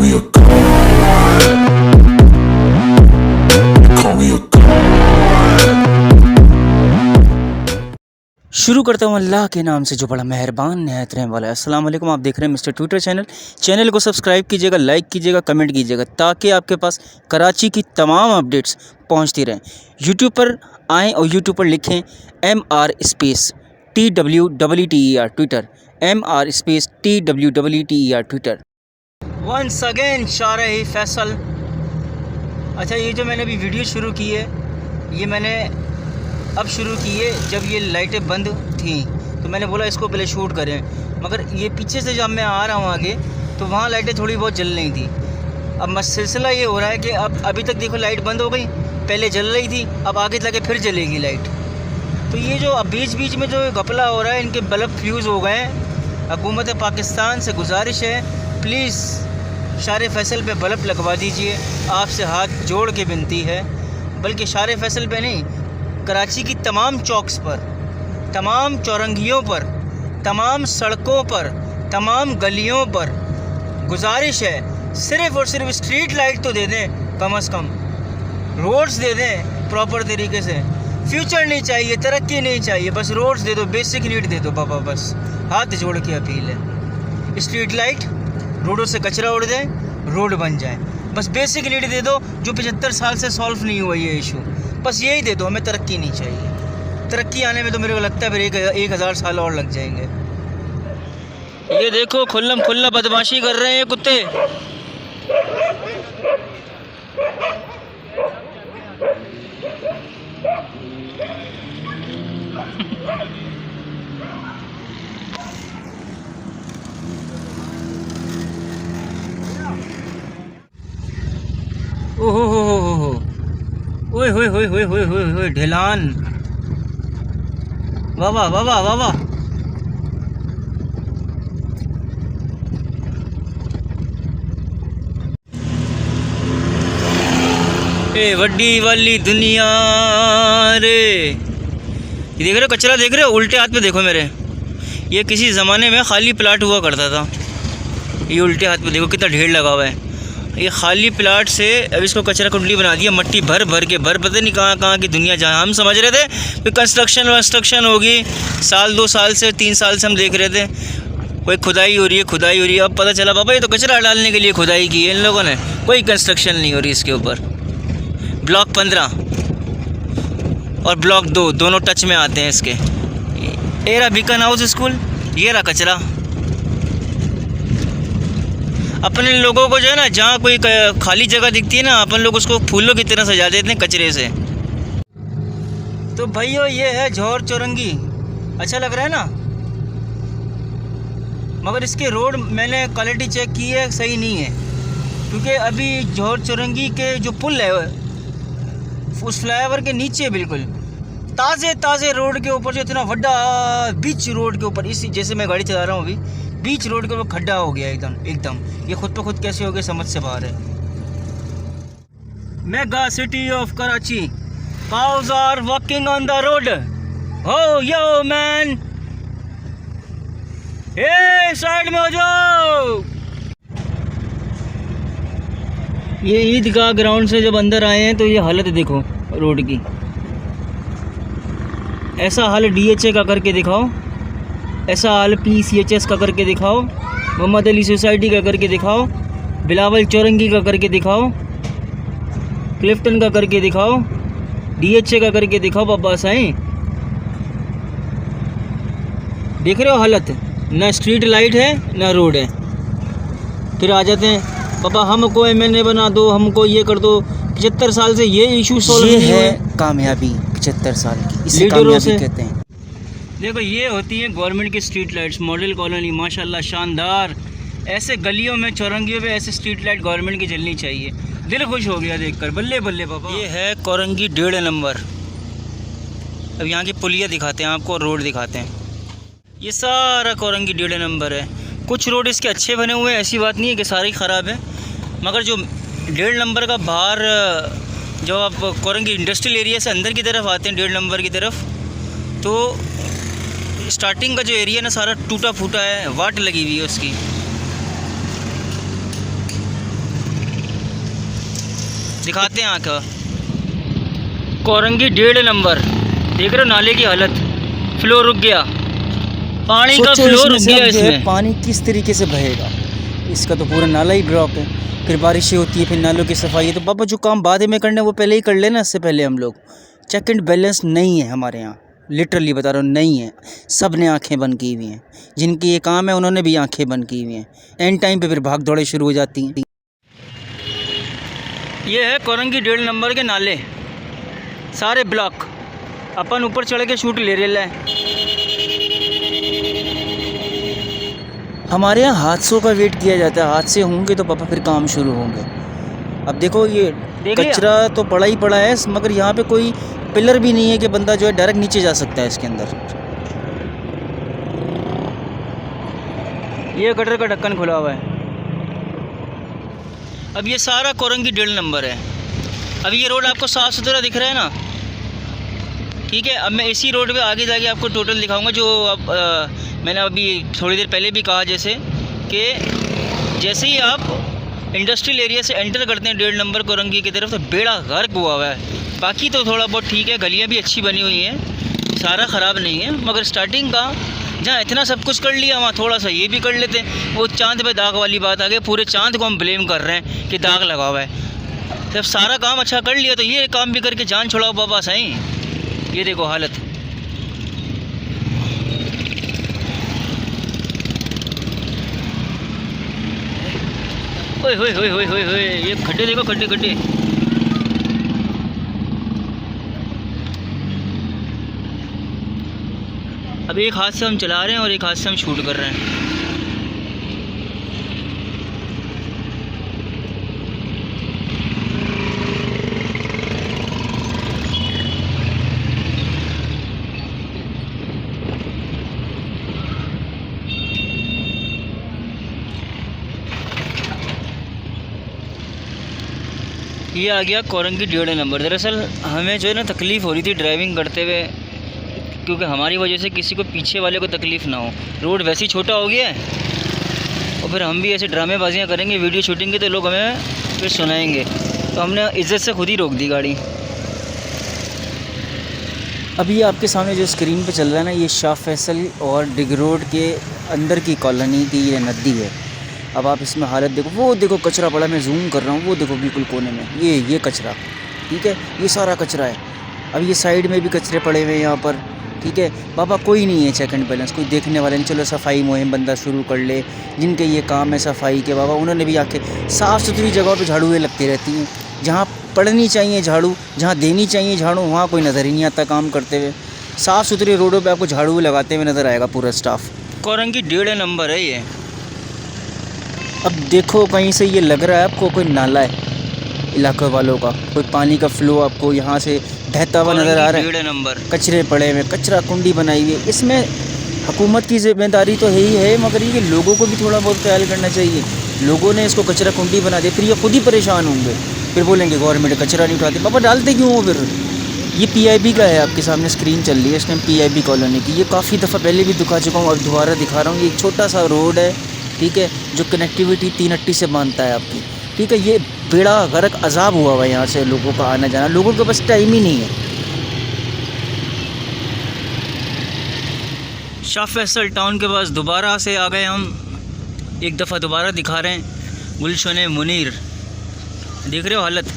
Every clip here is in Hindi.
me a god. Call me a god. शुरू करता हूँ अल्लाह के नाम से जो बड़ा मेहरबान नहायत रहम वाला है। अस्सलाम वालेकुम। आप देख रहे हैं मिस्टर ट्विटर चैनल को सब्सक्राइब कीजिएगा, लाइक कीजिएगा, कमेंट कीजिएगा ताकि आपके पास कराची की तमाम अपडेट्स पहुँचती रहें। यूट्यूब पर आएँ और यूट्यूब पर लिखें MR_TWEER Twitter, MR_TWEER Twitter. Once again शारही फैसल। अच्छा, ये जो मैंने अभी वीडियो शुरू की है ये मैंने अब शुरू की है जब ये लाइटें बंद थी, तो मैंने बोला इसको पहले शूट करें, मगर ये पीछे से जब मैं आ रहा हूँ आगे तो वहाँ लाइटें थोड़ी बहुत जल रही थी। अब सिलसिला ये हो रहा है कि अब अभी तक देखो लाइट बंद हो गई, पहले जल रही थी, अब आगे जाके फिर जलेगी लाइट। तो ये जो अब बीच बीच में जो घपला हो रहा है, इनके बल्ब फ्यूज़ हो गए हैं। हुकूमत पाकिस्तान से गुजारिश है प्लीज़ शार फैसल पे बल्ब लगवा दीजिए, आपसे हाथ जोड़ के विनती है। बल्कि शार फैसल पे नहीं, कराची की तमाम चौक्स पर, तमाम चौरंगियों पर, तमाम सड़कों पर, तमाम गलियों पर गुजारिश है सिर्फ़ और सिर्फ स्ट्रीट लाइट तो दे दें, कम से कम रोड्स दे दें प्रॉपर तरीके से। फ्यूचर नहीं चाहिए, तरक्की नहीं चाहिए, बस रोड्स दे दो, बेसिक नीड दे दो बाबा, बस हाथ जोड़ के अपील है। स्ट्रीट लाइट, रोडों से कचरा उड़ जाए, रोड बन जाए, बस बेसिक नीड दे दो जो 75 साल से सॉल्व नहीं हुआ ये इशू, बस यही दे दो। हमें तरक्की नहीं चाहिए। तरक्की आने में तो मेरे को लगता है फिर 1000 साल और लग जाएंगे। ये देखो खुल्लम खुल्ला बदमाशी कर रहे हैं कुत्ते। ओहो हो, ओए होए होए होए होए होए होए, ढेलान, वाह वाह वाह वाह वाह वाह। ए वड्डी वाली दुनिया रे। ये देख रहे हो कचरा, देख रहे हो उल्टे हाथ पे, देखो मेरे, ये किसी ज़माने में खाली प्लाट हुआ करता था। ये उल्टे हाथ पे देखो कितना ढेर लगा हुआ है। ये खाली प्लाट से अब इसको कचरा कुंडली बना दिया, मट्टी भर भर के पता नहीं कहाँ कहाँ की दुनिया। जहाँ हम समझ रहे थे कि कंस्ट्रक्शन होगी, साल 2 साल से 3 साल से हम देख रहे थे कोई खुदाई हो रही है। अब पता चला बाबा ये तो कचरा डालने के लिए खुदाई की है इन लोगों ने, कोई कंस्ट्रक्शन नहीं हो रही इसके ऊपर। ब्लॉक 15 और ब्लॉक 2 दोनों टच में आते हैं इसके। ये रहा बीकन हाउस स्कूल, ये रहा कचरा। अपने लोगों को जो है ना, जहाँ कोई खाली जगह दिखती है ना, अपन लोग उसको फूलों की तरह सजा देते हैं कचरे से। तो भाइयों ये है जौहर चौरंगी, अच्छा लग रहा है ना, मगर इसके रोड मैंने क्वालिटी चेक की है, सही नहीं है। क्योंकि अभी जौहर चौरंगी के जो पुल है उस फ्लाईओवर के नीचे बिल्कुल ताज़े रोड के ऊपर जो इतना बड़ा बीच रोड के ऊपर, इसी जैसे मैं गाड़ी चला रहा हूँ अभी, बीच रोड के ऊपर खड्डा हो गया एकदम। ये खुद पे खुद कैसे हो गया समझ से बाहर है। Mega city of Karachi, cows are walking on the road. हो यो मैन, ए साइड में हो जाओ। ये ईदगाह ग्राउंड से जब अंदर आए हैं तो ये हालत देखो रोड की। ऐसा हाल DHA का करके दिखाओ, ऐसा हाल PCHS का करके दिखाओ, मोहम्मद अली सोसाइटी का करके दिखाओ, बिलावल चौरंगी का करके दिखाओ, क्लिफ्टन का करके दिखाओ, DHA का करके दिखाओ। बाबा साईं देख रहे हो हालत, ना स्ट्रीट लाइट है ना रोड है। फिर आ जाते हैं बाबा हमको MNA बना दो, हमको ये कर दो। 75 साल से ये इशू सॉल्व नहीं हुए। कामयाबी 75 साल की, इसे कामयाबी कहते हैं। देखो ये होती है गवर्नमेंट की स्ट्रीट लाइट्स, मॉडल कॉलोनी माशाल्लाह शानदार। ऐसे गलियों में, चौरंगियों में ऐसे स्ट्रीट लाइट गवर्नमेंट की जलनी चाहिए। दिल खुश हो गया देखकर, बल्ले बल्ले बाबा। ये है कोरंगी 1.5 नंबर। अब यहाँ की पुलिया दिखाते हैं आपको, रोड दिखाते हैं। ये सारा कोरंगी 1.5 नंबर है। कुछ रोड इसके अच्छे बने हुए हैं, ऐसी बात नहीं है कि सारे ही ख़राब है, मगर जो 1.5 नंबर का बाहर, जब आप कोरंगी इंडस्ट्रियल एरिया से अंदर की तरफ आते हैं 1.5 नंबर की तरफ, तो स्टार्टिंग का जो एरिया ना सारा टूटा फूटा है, वाट लगी हुई है उसकी। दिखाते हैं आँख। कोरंगी 1.5 नंबर, देख रहे हो नाले की हालत, फ्लो रुक गया, पानी का फ्लो रुक गया इसमें। पानी किस तरीके से बहेगा, इसका तो पूरा नाला ही ब्लॉक है। फिर बारिशें होती है, फिर नालों की सफाई है, तो पापा जो काम बाद में करना है वो पहले ही कर लेना। इससे पहले हम लोग चेक एंड बैलेंस नहीं है हमारे यहाँ, लिटरली बता रहा हूँ नहीं है। सब ने आंखें बंद की हुई हैं, जिनकी ये काम है उन्होंने भी आंखें बंद की हुई हैं। एंड टाइम पे फिर भाग दौड़े शुरू हो जाती हैं। ये है कोरंगी 1.5 नंबर के नाले, सारे ब्लॉक। अपन ऊपर चढ़ के शूट ले रहे हैं। हमारे यहाँ हादसों का वेट किया जाता है, हादसे होंगे तो पापा फिर काम शुरू होंगे। अब देखो ये कचरा तो पड़ा ही पड़ा है, मगर यहाँ पे कोई पिलर भी नहीं है कि बंदा जो है डायरेक्ट नीचे जा सकता है इसके अंदर। ये गटर का ढक्कन खुला हुआ है। अब ये सारा कोरंगी 1.5 नंबर है। अब ये रोड आपको साफ़ सुथरा दिख रहा है ना, ठीक है। अब मैं इसी रोड पे आगे जाके आपको टोटल दिखाऊंगा, जो अब मैंने अभी थोड़ी देर पहले भी कहा, जैसे कि जैसे ही आप इंडस्ट्रियल एरिया से एंटर करते हैं 1.5 नंबर कोरंगी की तरफ, तो बेड़ा गर्क हुआ हुआ है। बाकी तो थोड़ा बहुत ठीक है, गलियाँ भी अच्छी बनी हुई हैं, सारा ख़राब नहीं है। मगर स्टार्टिंग का जहाँ इतना सब कुछ कर लिया, वहाँ थोड़ा सा ये भी कर लेते। वो चाँद पे दाग वाली बात आ गई, पूरे चाँद को हम ब्लेम कर रहे हैं कि दाग लगा हुआ है। जब सारा काम अच्छा कर लिया तो ये काम भी करके जान छुड़ाओ बाबा सही। ये देखो हालत, ओए होए होए होए होए होए, ये खड्डे देखो, खड्डे खड्डे। अब एक हाथ से हम चला रहे हैं और एक हाथ से हम शूट कर रहे हैं। ये आ गया कोरंगी 1.5 नंबर। दरअसल हमें जो है ना तकलीफ़ हो रही थी ड्राइविंग करते हुए, क्योंकि हमारी वजह से किसी को पीछे वाले को तकलीफ़ ना हो। रोड वैसे ही छोटा हो गया है और फिर हम भी ऐसे ड्रामेबाजियाँ करेंगे, वीडियो शूटिंग की, तो लोग हमें फिर सुनाएंगे। तो हमने इज्जत से खुद ही रोक दी गाड़ी। अभी आपके सामने जो स्क्रीन पे चल रहा है ना, ये शाह फैसल और डिग रोड के अंदर की कॉलोनी की ये नदी है। अब आप इसमें हालत देखो, वो देखो कचरा पड़ा, मैं जूम कर रहा हूँ, वो देखो बिल्कुल कोने में ये कचरा, ठीक है, ये सारा कचरा है। अब ये साइड में भी कचरे पड़े हुए हैं यहाँ पर, ठीक है। बाबा कोई नहीं है चेक एंड बैलेंस, कोई देखने वाले नहीं। चलो सफाई मुहिम बंदा शुरू कर ले, जिनके ये काम है सफाई के, बाबा उन्होंने भी आके साफ़ सुथरी जगहों पर झाड़ुएँ लगती रहती हैं। जहाँ पड़नी चाहिए झाड़ू, जहाँ देनी चाहिए झाड़ू, वहाँ कोई नज़र ही नहीं आता काम करते हुए। साफ़ सुथरी रोडों पे आपको झाड़ू लगाते हुए नज़र आएगा पूरा स्टाफ। कोरंगी 1.5 नंबर है ये। अब देखो कहीं से ये लग रहा है आपको कोई नाला है इलाके वालों का, कोई पानी का फ्लो आपको यहाँ से बहता हुआ नज़र आ रहा है। 1.5 नंबर कचरे पड़े हुए, कचरा कुंडी बनाई हुई है। इसमें हुकूमत की जिम्मेदारी तो है ही है, मगर ये लोगों को भी थोड़ा बहुत ख्याल करना चाहिए। लोगों ने इसको कचरा कुंडी बना दिया, फिर ये खुद ही परेशान होंगे, फिर बोलेंगे गवर्नमेंट कचरा नहीं उठाती। पापा डालते क्यों हो फिर? ये PIB का है, आपके सामने स्क्रीन चल रही है, इसमें PIB कॉलोनी की। ये काफ़ी दफ़ा पहले भी दिखा चुका हूँ, अब दोबारा दिखा रहा हूँ। ये एक छोटा सा रोड है, ठीक है, जो कनेक्टिविटी 3 अट्टी से बांधता है आपकी, ठीक है। ये बेड़ा गर्क अजाब हुआ हुआ है यहाँ से लोगों का आना जाना, लोगों के पास टाइम ही नहीं है। शाह फैसल टाउन के पास दोबारा से आ गए हम, एक दफ़ा दोबारा दिखा रहे हैं। गुलशन मुनीर, देख रहे हो हालत।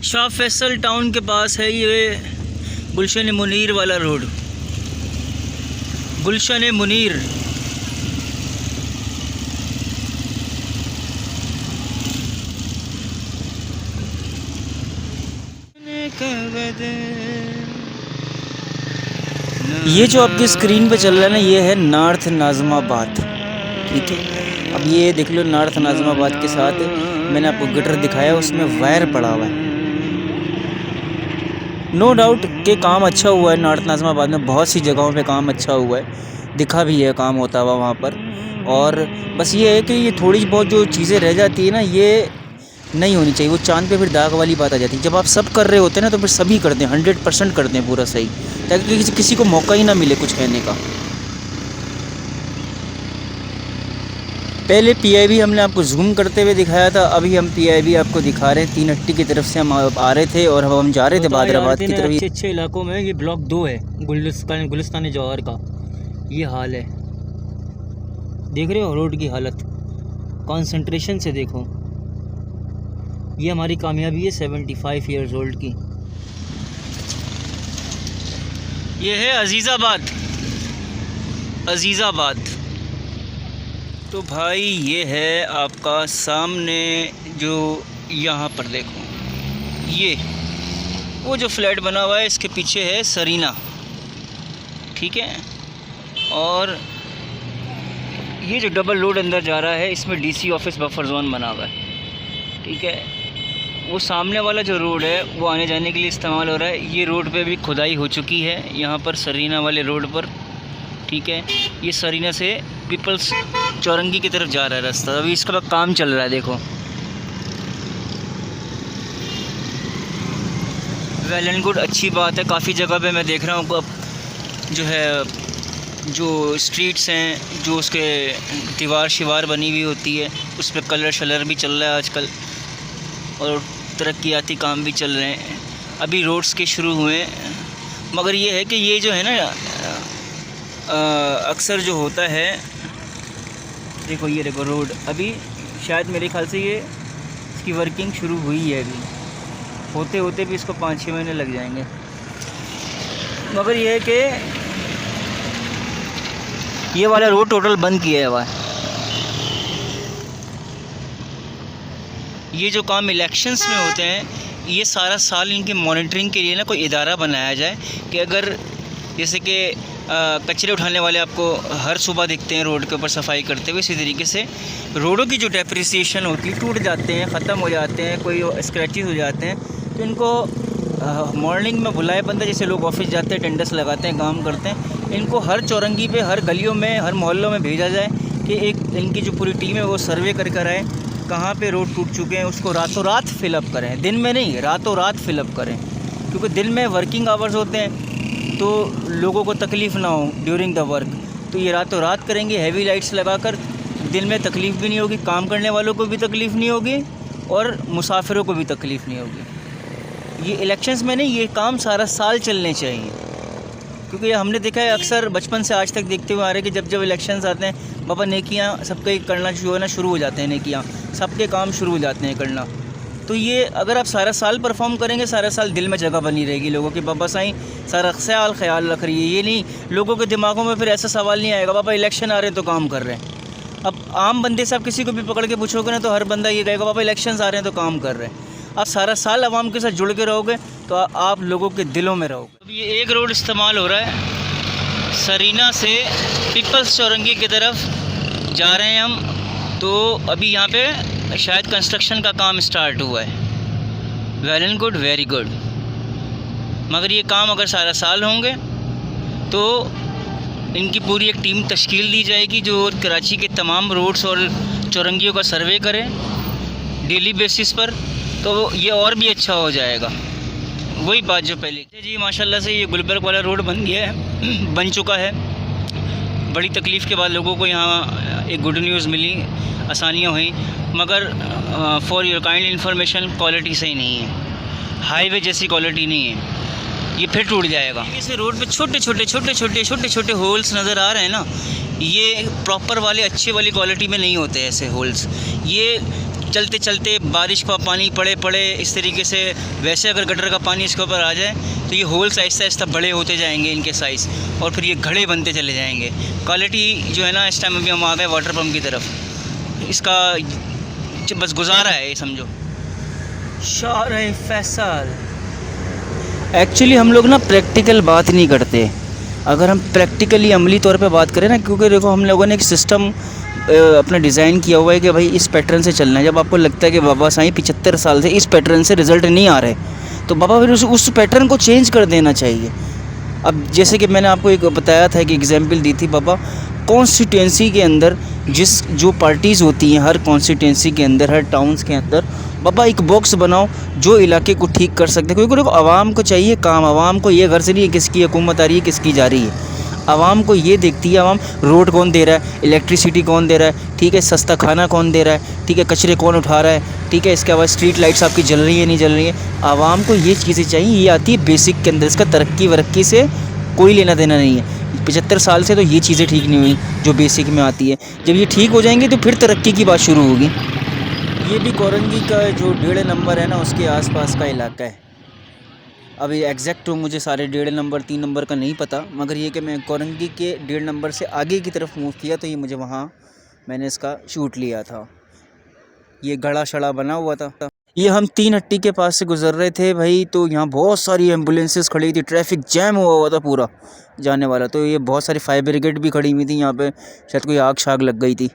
शाह फैसल टाउन के पास है ये गुलशन मुनीर वाला रोड। गुलशन मुनीर, ये जो आपकी स्क्रीन पे चल रहा है ना, ये है नॉर्थ नाज़िमाबाद, ठीक है। अब ये देख लो, नॉर्थ नाज़िमाबाद के साथ मैंने आपको गटर दिखाया, उसमें वायर पड़ा हुआ है। नो डाउट कि काम अच्छा हुआ है नॉर्थ नाज़िमाबाद में, बहुत सी जगहों पे काम अच्छा हुआ है, दिखा भी है काम होता हुआ वहाँ पर। और बस ये है कि ये थोड़ी बहुत जो चीज़ें रह जाती है ना, ये नहीं होनी चाहिए। वो चांद पे फिर दाग वाली बात आ जाती है। जब आप सब कर रहे होते हैं ना, तो फिर सभी करते हैं, 100% करते हैं पूरा सही, ताकि किसी को मौका ही ना मिले कुछ कहने का। पहले पीआईवी हमने आपको जूम करते हुए दिखाया था, अभी हम पीआईवी आपको दिखा रहे हैं। 3 अट्टी की तरफ से हम आ रहे थे और हम जा रहे थे बादराबाद की तरफ। अच्छे अच्छे इलाकों में ये ब्लॉक 2 है, गुलिस्तान जौहर का ये हाल है। देख रहे हो रोड की हालत, कंसंट्रेशन से देखो। ये हमारी कामयाबी है 75 ईयर्स ओल्ड की। ये है अजीज़ाबाद। तो भाई ये है आपका सामने जो यहाँ पर देखो, ये वो जो फ्लैट बना हुआ है इसके पीछे है सरीना, ठीक है। और ये जो डबल रोड अंदर जा रहा है इसमें डीसी ऑफिस बफर जोन बना हुआ है, ठीक है। वो सामने वाला जो रोड है वो आने जाने के लिए इस्तेमाल हो रहा है। ये रोड पे भी खुदाई हो चुकी है यहाँ पर सरीना वाले रोड पर, ठीक है। ये सरीना से पीपल्स चौरंगी की तरफ जा रहा है रास्ता, अभी इसका काम चल रहा है। देखो वेल एंड गुड, अच्छी बात है। काफ़ी जगह पे मैं देख रहा हूँ अब जो है जो स्ट्रीट्स हैं, जो उसके दीवार शिवार बनी हुई होती है उस पर कलर शलर भी चल रहा है आजकल, और तरक्याती काम भी चल रहे हैं। अभी रोड्स के शुरू हुए हैं, मगर ये है कि ये जो है ना अक्सर जो होता है, देखो ये देखो रोड, अभी शायद मेरे ख्याल से ये इसकी वर्किंग शुरू हुई है, अभी होते होते भी इसको 5-6 महीने लग जाएंगे। मगर ये है कि ये वाला रोड टोटल बंद किया हुआ है। ये जो काम इलेक्शंस में होते हैं, ये सारा साल इनकी मॉनिटरिंग के लिए ना कोई इदारा बनाया जाए कि अगर जैसे कि कचरे उठाने वाले आपको हर सुबह दिखते हैं रोड के ऊपर सफाई करते हुए, इसी तरीके से रोडों की जो डेप्रिसिएशन होती है, टूट जाते हैं, ख़त्म हो जाते हैं, कोई स्क्रैचेस हो जाते हैं, तो इनको मॉर्निंग में बुलाए बंदा, जैसे लोग ऑफिस जाते हैं, अटेंडेंस लगाते हैं, काम करते हैं, इनको हर चौरंगी पे, हर गलियों में, हर मोहल्लों में भेजा जाए कि एक इनकी जो पूरी टीम है वो सर्वे कर कर आए कहाँ पे रोड टूट चुके हैं, उसको रातों रात फिलअप करें। दिन में नहीं, रातों रात फिलअप करें, क्योंकि दिन में वर्किंग आवर्स होते हैं तो लोगों को तकलीफ़ ना हो ड्यूरिंग द वर्क। तो ये रातों रात करेंगे हैवी लाइट्स लगाकर, दिन में तकलीफ़ भी नहीं होगी, काम करने वालों को भी तकलीफ़ नहीं होगी और मुसाफिरों को भी तकलीफ़ नहीं होगी। ये इलेक्शंस में नहीं, ये काम सारा साल चलने चाहिए, क्योंकि हमने देखा है अक्सर बचपन से आज तक देखते हुए आ रहे हैं कि जब इलेक्शंस आते हैं बाबा नेकियां सबके करना शुरू हो जाते हैं, नेकियां सबके काम शुरू हो जाते हैं करना। तो ये अगर आप सारा साल परफॉर्म करेंगे, सारा साल दिल में जगह बनी रहेगी लोगों की, बाबा साईं सारा ख्याल रख रही है। ये नहीं, लोगों के दिमागों में फिर ऐसा सवाल नहीं आएगा बाबा इलेक्शन आ रहे हैं तो काम कर रहे हैं। अब आम बंदे से आप किसी को भी पकड़ के पूछोगे ना तो हर बंदा ये कहेगा बाबा इलेक्शन आ रहे हैं तो काम कर रहे हैं। आप सारा साल आवाम के साथ जुड़ के रहोगे तो आप लोगों के दिलों में रहोगे। अब ये एक रोड इस्तेमाल हो रहा है, सरीना से पीपल्स चौरंगी की तरफ जा रहे हैं हम। तो अभी यहाँ पे शायद कंस्ट्रक्शन का काम स्टार्ट हुआ है। Well and good, very good. मगर ये काम अगर सारा साल होंगे तो इनकी पूरी एक टीम तश्कील दी जाएगी जो कराची के तमाम रोड्स और चौरंगियों का सर्वे करें डेली बेसिस पर, तो ये और भी अच्छा हो जाएगा। वही बात जो पहले जी, माशाल्लाह से ये गुलबर्ग वाला रोड बन गया है, बन चुका है। बड़ी तकलीफ़ के बाद लोगों को यहाँ एक गुड न्यूज़ मिली, आसानियाँ हुई, मगर for your kind information quality सही नहीं है, हाईवे जैसी क्वालिटी नहीं है। ये फिर टूट जाएगा। इस रोड पे छोटे छोटे होल्स नज़र आ रहे हैं ना, ये प्रॉपर वाले अच्छे वाली क्वालिटी में नहीं होते ऐसे होल्स। ये चलते चलते बारिश का पानी पड़े इस तरीके से, वैसे अगर गटर का पानी इसके ऊपर आ जाए तो ये होल्स आहिस्ता आहिस्ता बड़े होते जाएंगे इनके साइज़, और फिर ये घड़े बनते चले जाएंगे। क्वालिटी जो है ना, इस टाइम अभी हम आ गए वाटर पम्प की तरफ, इसका बस गुजारा है ये समझो। शाह फैसल एक्चुअली हम लोग ना प्रैक्टिकल बात नहीं करते। अगर हम प्रैक्टिकली अमली तौर पे बात करें ना, क्योंकि देखो हम लोगों ने एक सिस्टम अपना डिज़ाइन किया हुआ है कि भाई इस पैटर्न से चलना है। जब आपको लगता है कि बाबा साईं 75 साल से इस पैटर्न से रिज़ल्ट नहीं आ रहे, तो बाबा फिर उस पैटर्न को चेंज कर देना चाहिए। अब जैसे कि मैंने आपको एक बताया था कि एग्जांपल दी थी, बाबा कॉन्स्टिट्यूंसी के अंदर जो पार्टीज़ होती हैं, हर कॉन्स्टिट्यूंसी के अंदर, हर टाउन्स के अंदर, बाबा एक बॉक्स बनाओ जो इलाके को ठीक कर सकते हैं। क्योंकि आवाम को चाहिए काम, आवाम को ये घर से नहीं है किसकी हुकूमत आ रही है किसकी जा रही है, आवाम को ये देखती है, आवाम रोड कौन दे रहा है, इलेक्ट्रिसिटी कौन दे रहा है, ठीक है, सस्ता खाना कौन दे रहा है, ठीक है, कचरे कौन उठा रहा है, ठीक है, इसके बाद स्ट्रीट लाइट्स आपकी जल रही है नहीं जल रही है। आवाम को ये चीज़ें चाहिए, ये आती है बेसिक के अंदर, इसका तरक्की वरक्की से कोई लेना देना नहीं है। 75 साल से तो ये चीज़ें ठीक नहीं हुई जो बेसिक में आती है। जब ये ठीक हो जाएंगी तो फिर तरक्की की बात शुरू होगी। ये भी कोरंगी का जो 1.5 नंबर है ना, उसके आसपास का इलाका है। अभी एग्जैक्ट तो मुझे सारे 1.5 नंबर 3 नंबर का नहीं पता, मगर ये कि मैं कोरंगी के 1.5 नंबर से आगे की तरफ मूव किया तो ये मुझे वहाँ मैंने इसका शूट लिया था। ये गड़ा शड़ा बना हुआ था। ये हम 3 हट्टी के पास से गुजर रहे थे भाई, तो यहाँ बहुत सारी एम्बुलेंसेस खड़ी थी, ट्रैफिक जैम हुआ था पूरा जाने वाला। तो ये बहुत सारी फायर ब्रिगेड भी खड़ी हुई थी यहाँ पे, शायद कोई आग शाग लग गई थी।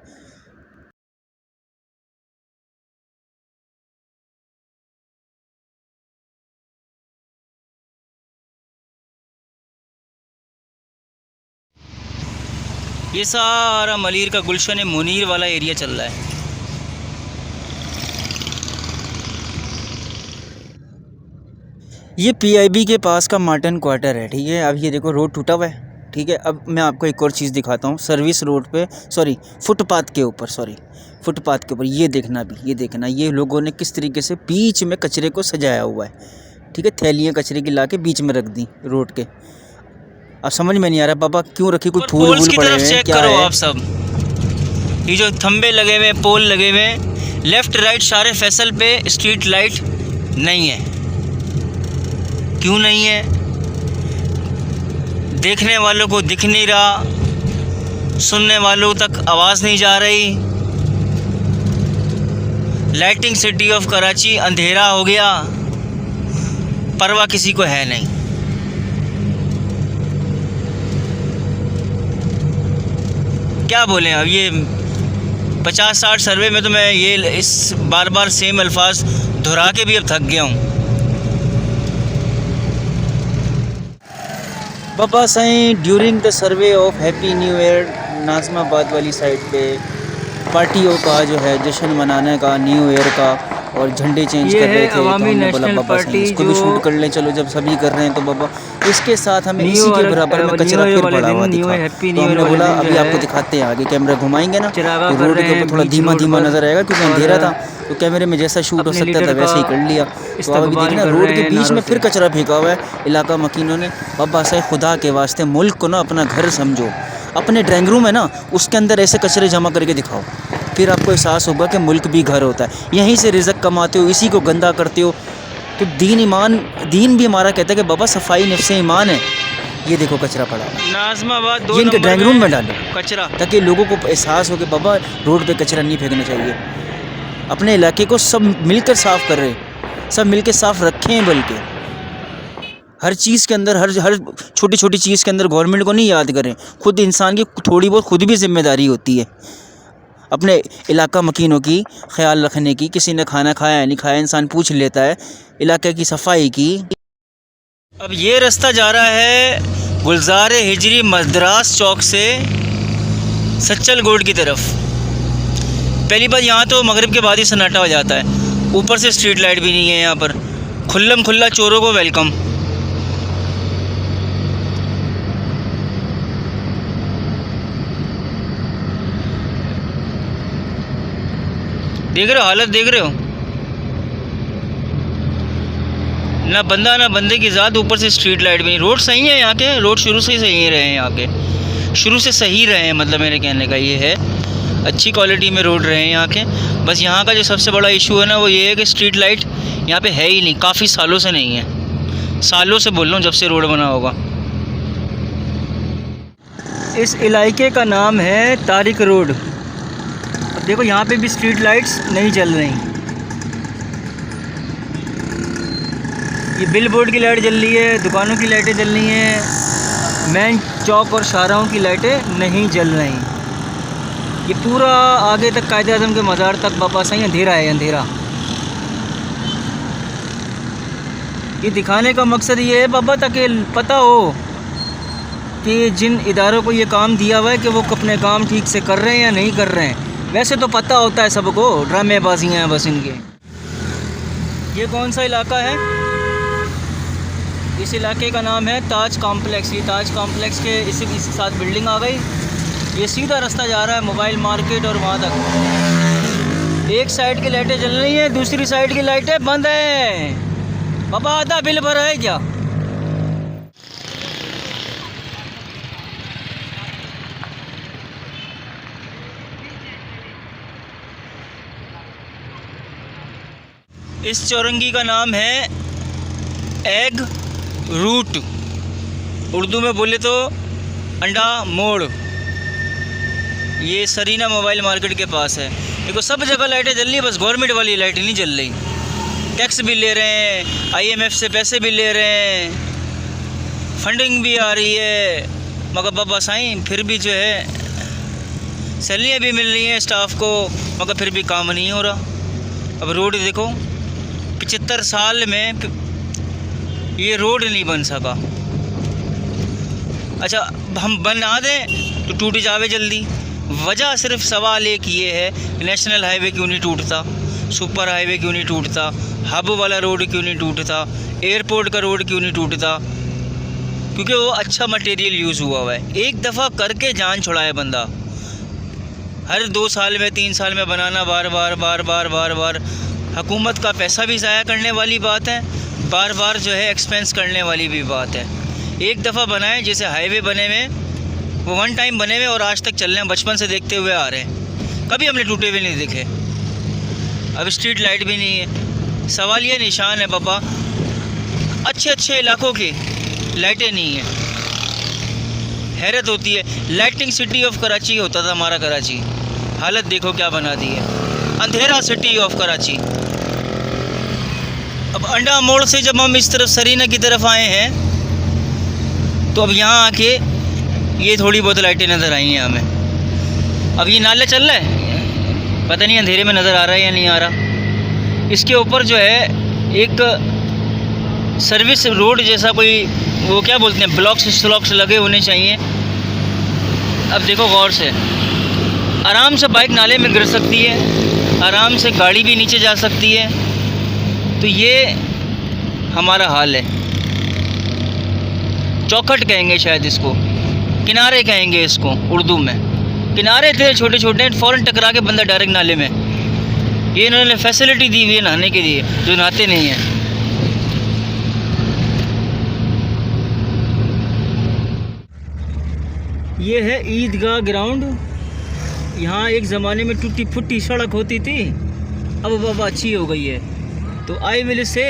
ये सारा मलीर का गुलशन मुनीर वाला एरिया चल रहा है। ये पीआईबी के पास का मार्टन क्वार्टर है, ठीक है। अब ये देखो रोड टूटा हुआ है, ठीक है। अब मैं आपको एक और चीज़ दिखाता हूँ, सर्विस रोड पे, सॉरी फुटपाथ के ऊपर, फुटपाथ के ऊपर ये देखना भी, ये देखना ये लोगों ने किस तरीके से बीच में कचरे को सजाया हुआ है, ठीक है। थैलियाँ कचरे की ला के बीच में रख दी रोड के। अब समझ में नहीं आ रहा बाबा क्यों रखी, कोई फूल वूल पड़े हुए हैं क्या करो है? आप सब ये जो थंबे लगे हुए, पोल लगे हुए, लेफ़्ट राइट शारे फैसल पे स्ट्रीट लाइट नहीं है। क्यों नहीं है? देखने वालों को दिख नहीं रहा, सुनने वालों तक आवाज़ नहीं जा रही। लाइटिंग सिटी ऑफ कराची, अंधेरा हो गया, परवाह किसी को है नहीं। क्या बोलें अब, ये 50-60 सर्वे में तो मैं ये इस बार बार सेम अल्फाज दोहरा के भी अब थक गया हूँ। Baba Sai during the survey of happy new year Nizamabad वाली साइड पे पार्टियों का जो है जश्न मनाने का न्यू ईयर का, और झंडे चेंज कर रहे थे। तो हमने बोला बाबा साईं इसको भी शूट कर लें, चलो जब सभी कर रहे हैं तो बाबा इसके साथ हमें इसी के बराबर में कचरा फिर पड़ा हुआ दिखा। तो हमने बोला अभी आपको दिखाते हैं, आगे कैमरा घुमाएंगे ना तो रोड के ऊपर थोड़ा धीमा धीमा नज़र आएगा क्योंकि अंधेरा था, तो कैमरे में जैसा शूट हो सकता था वैसे ही कर लिया। तो आप अभी देखना रोड के बीच में फिर कचरा फेंका हुआ है इलाका मकीनों ने। बाबा साईं खुदा के वास्ते मुल्क को ना अपना घर समझो, अपने ड्राइंग रूम है ना उसके अंदर ऐसे कचरे जमा करके दिखाओ, फिर आपको एहसास होगा कि मुल्क भी घर होता है। यहीं से रिज़्क कमाते हो, इसी को गंदा करते हो। तो दीन भी हमारा कहता है कि बाबा सफाई नफ्से ईमान है। ये देखो कचरा पड़ा है नाज़माबाद ये इनके ड्राइंग रूम में डालो कचरा, ताकि लोगों को एहसास हो कि बाबा रोड पे कचरा नहीं फेंकना चाहिए। अपने इलाके को सब मिलकर साफ़ कर रहे हैं, सब मिलकर साफ़ रखें। बल्कि हर चीज़ के अंदर, हर छोटी छोटी चीज़ के अंदर गवर्नमेंट को नहीं याद करें, खुद इंसान की थोड़ी बहुत खुद भी जिम्मेदारी होती है अपने इलाका मकीनों की ख्याल रखने की। किसी ने खाना खाया है नहीं खाया, इंसान पूछ लेता है, इलाके की सफाई की। अब ये रास्ता जा रहा है गुलजार हिजरी मद्रास चौक से सच्चल गोड की तरफ। पहली बात यहाँ तो मगरिब के बाद ही सन्नाटा हो जाता है, ऊपर से स्ट्रीट लाइट भी नहीं है यहाँ पर। खुल्लम खुल्ला चोरों को वेलकम। देख रहे हो हालत, देख रहे हो, ना बंदा ना बंदे की ज़ात, ऊपर से स्ट्रीट लाइट भी नहीं। रोड सही है यहाँ के, रोड शुरू से ही सही रहे हैं यहाँ के, शुरू से सही रहे हैं, मतलब मेरे कहने का ये है अच्छी क्वालिटी में रोड रहे हैं यहाँ के। बस यहाँ का जो सबसे बड़ा इशू है ना वो ये है कि स्ट्रीट लाइट यहाँ पे है ही नहीं, काफ़ी सालों से नहीं है, सालों से बोल रहा हूँ जब से रोड बना होगा। इस इलाके का नाम है तारिक रोड। अब देखो यहाँ पे भी स्ट्रीट लाइट्स नहीं जल रही, ये बिल बोर्ड की लाइट जल रही है, दुकानों की लाइटें जल रही हैं, मेन चौक और शाहराहों की लाइटें नहीं जल रही। ये पूरा आगे तक कायदे आज़म के मज़ार तक बाबा साईं अंधेरा है, अंधेरा। ये दिखाने का मकसद ये है बाबा ताकि पता हो कि जिन इदारों को ये काम दिया हुआ है कि वो अपने काम ठीक से कर रहे हैं या नहीं कर रहे हैं। वैसे तो पता होता है सबको, ड्रामेबाजियाँ हैं बस इनके। ये कौन सा इलाका है? इस इलाके का नाम है ताज कॉम्प्लेक्स। ये ताज कॉम्प्लेक्स के इसी साथ बिल्डिंग आ गई। ये सीधा रास्ता जा रहा है मोबाइल मार्केट और वहाँ तक। एक साइड की लाइटें जल रही हैं, दूसरी साइड की लाइटें बंद हैं। बाबा आधा बिल भरा है क्या? इस चौरंगी का नाम है एग रूट, उर्दू में बोले तो अंडा मोड़। ये सरीना मोबाइल मार्केट के पास है। देखो सब जगह लाइटें जल रही है, बस गवर्नमेंट वाली लाइटें नहीं जल रही। टैक्स भी ले रहे हैं, IMF से पैसे भी ले रहे हैं, फंडिंग भी आ रही है, मगर बाबा साईं फिर भी जो है सैलरियाँ भी मिल रही हैं स्टाफ को, मगर फिर भी काम नहीं हो रहा। अब रोड देखो, 75 साल में ये रोड नहीं बन सका। अच्छा हम बना दें तो टूट जावे जल्दी। वजह सिर्फ सवाल एक ये है, नेशनल हाईवे क्यों नहीं टूटता, सुपर हाईवे क्यों नहीं टूटता, हब वाला रोड क्यों नहीं टूटता, एयरपोर्ट का रोड क्यों नहीं टूटता? क्योंकि वो अच्छा मटेरियल यूज़ हुआ है। एक दफ़ा करके जान छुड़ाए बंदा। हर 2 साल में 3 साल में बनाना बार बार बार बार बार बार हुकूमत का पैसा भी ज़ाया करने वाली बात है, बार बार जो है एक्सपेंस करने वाली भी बात है। एक दफ़ा बनाएं, जैसे हाईवे बने हुए, वो 1 टाइम बने हुए और आज तक चल रहे हैं, बचपन से देखते हुए आ रहे हैं, कभी हमने टूटे हुए नहीं देखे। अब स्ट्रीट लाइट भी नहीं है। सवाल ये निशान है पापा, अच्छे अच्छे इलाकों की लाइटें नहीं हैं। हैरत होती है। लाइटिंग सिटी ऑफ कराची होता था हमारा कराची, हालत देखो क्या बना दी है, अंधेरा सिटी ऑफ कराची। अब अंडा मोड़ से जब हम इस तरफ सरीना की तरफ आए हैं तो अब यहाँ आके ये थोड़ी बहुत लाइटें नज़र आई हैं हमें। अब ये नाले चल रहा है, पता नहीं अंधेरे में नज़र आ रहा है या नहीं आ रहा। इसके ऊपर जो है एक सर्विस रोड जैसा कोई, वो क्या बोलते हैं, ब्लॉक्स लगे होने चाहिए। अब देखो गौर से, आराम से बाइक नाले में गिर सकती है, आराम से गाड़ी भी नीचे जा सकती है। तो ये हमारा हाल है। चौखट कहेंगे शायद इसको, किनारे कहेंगे इसको उर्दू में। किनारे थे छोटे छोटे, फ़ौरन टकरा के बंदा डायरेक्ट नाले में। ये इन्होंने फैसिलिटी दी हुई है नहाने के लिए, जो नहाते नहीं हैं। ये है ईदगाह ग्राउंड। यहाँ एक ज़माने में टूटी फूटी सड़क होती थी, अब बाबा अच्छी हो गई है। तो I will say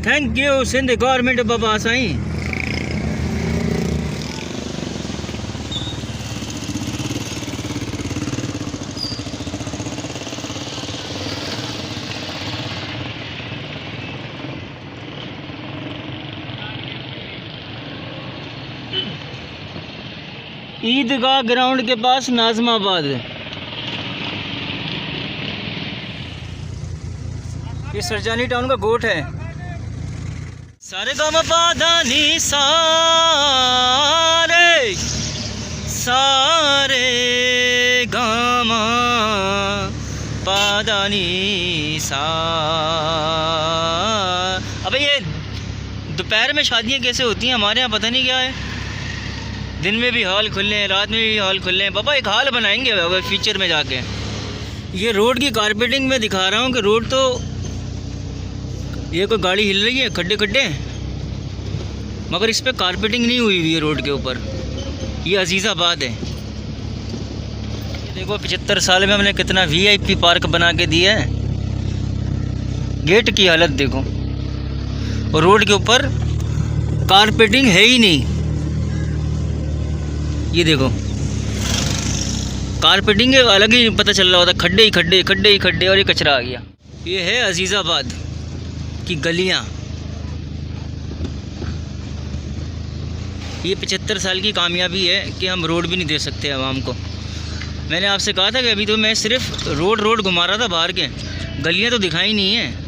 thank you Sindh government Baba Sai. Idgah ground के पास नाज़माबाद। ये सरजानी टाउन का गोट है। सारे गामा पादानी सारे सारे गामा पादानी सा। अबे ये दोपहर में शादियाँ कैसे होती हैं हमारे यहाँ, पता नहीं क्या है। दिन में भी हॉल खुले हैं, रात में भी हॉल खुले हैं। पापा एक हॉल बनाएंगे अगर फ्यूचर में जाके। ये रोड की कारपेटिंग में दिखा रहा हूँ कि रोड तो, ये कोई गाड़ी हिल रही है, खड्डे खड्डे, मगर इस पर कारपेटिंग नहीं हुई हुई है रोड के ऊपर। ये अजीज़ाबाद है। ये देखो 75 साल में हमने कितना VIP पार्क बना के दिया है। गेट की हालत देखो, और रोड के ऊपर कारपेटिंग है ही नहीं। ये देखो कारपेटिंग के अलग ही पता चल रहा होता, खड्डे ही खड्डे, खड्डे ही खड्डे, और ये कचरा आ गया। ये है अजीज़ाबाद की गलियाँ। ये 75 साल की कामयाबी है कि हम रोड भी नहीं दे सकते आवाम को। मैंने आपसे कहा था कि अभी तो मैं सिर्फ रोड घुमा रहा था बाहर के, गलियाँ तो दिखाई नहीं है।